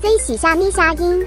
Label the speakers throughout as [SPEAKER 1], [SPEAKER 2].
[SPEAKER 1] C 喜虾咪虾音。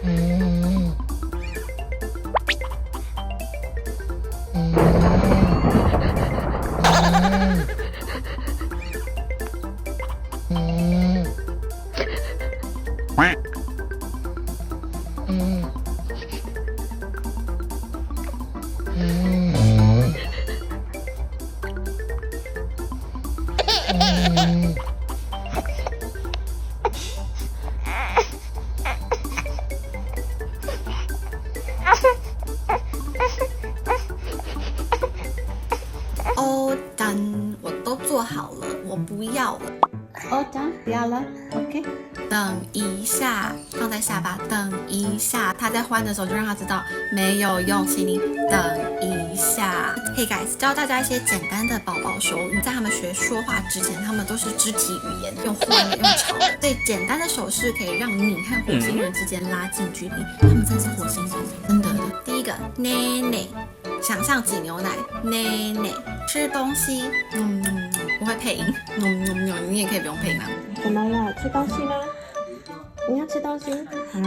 [SPEAKER 2] All done， 我都做好了，我不要了。
[SPEAKER 3] All done， 不要了 ，OK。
[SPEAKER 2] 等一下，放在下巴。等一下，他在欢的时候就让他知道没有用，请你等一下。Hey guys， 教大家一些简单的宝宝手语，在他们学说话之前，他们都是肢体语言，用欢的，用吵的。所以简单的手势可以让你和火星人之间拉近距离。他们真是火星人，真的。第一个，奶奶。想象挤牛奶，奶奶吃东西，我会配音，你也可以不用配音啊。
[SPEAKER 3] 怎么了？吃东西吗？你要吃东西？好。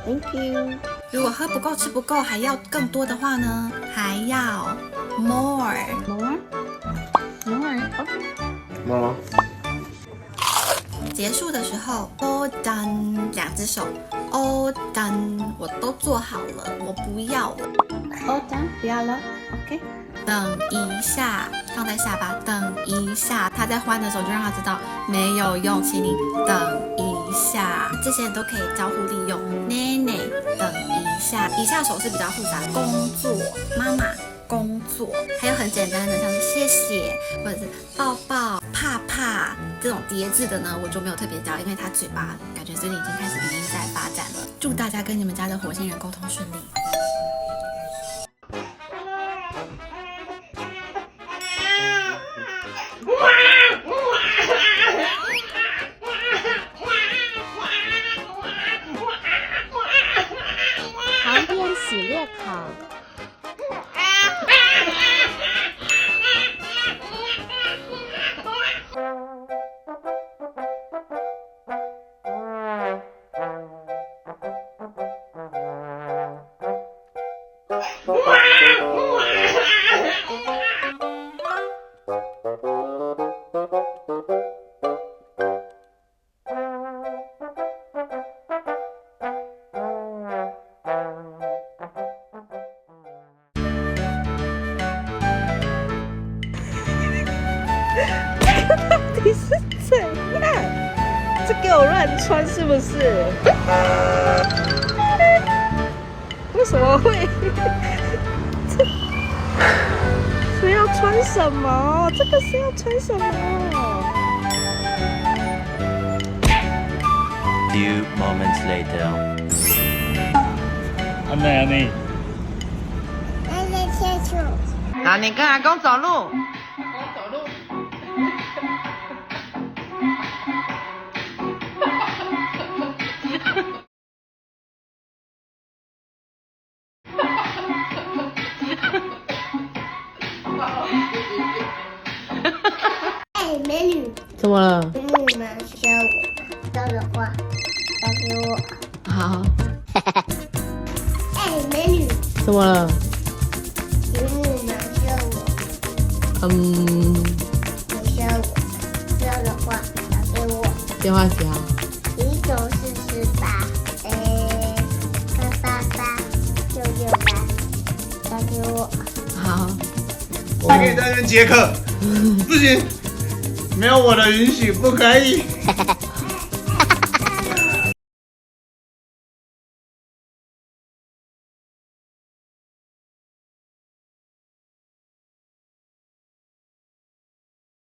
[SPEAKER 3] Thank you。
[SPEAKER 2] 如果喝不够、吃不够，还要更多的话呢？还要 more。
[SPEAKER 4] 妈。
[SPEAKER 2] 结束的时候 all done， 两只手 all done， 我都做好了，我不要了。
[SPEAKER 3] All done， 不要了 ，OK。
[SPEAKER 2] 等一下，放在下巴。等一下，他在欢的时候就让他知道没有用，请你等一下。这些都可以交互利用。奶奶，等一下。以下手势比较复杂，工作，妈妈。工作，还有很简单的，像是谢谢或者是抱抱、怕怕这种叠字的呢，我就没有特别教，因为他嘴巴感觉最近已经开始语音在发展了。祝大家跟你们家的火星人沟通顺利。
[SPEAKER 1] 旁边洗裂口。
[SPEAKER 3] 到底是怎样？这给我乱穿是不是？为什么会？是要穿什么？这个是要穿什么
[SPEAKER 5] ？Few moments later.
[SPEAKER 6] 安妮。
[SPEAKER 7] 好，你跟阿公走路。
[SPEAKER 1] 哎，美女。
[SPEAKER 3] 怎么了？
[SPEAKER 1] 美女们需要我要的话，打给我。
[SPEAKER 3] 好。
[SPEAKER 1] 哎，美女。
[SPEAKER 3] 怎么了？
[SPEAKER 1] 美女们需要我。你需要我需要的话，打给我。
[SPEAKER 3] 电话几号
[SPEAKER 1] ？1948，888，668，打给我。
[SPEAKER 3] 好。
[SPEAKER 4] 我可以在那边接客，不行，没有我的允许不可以。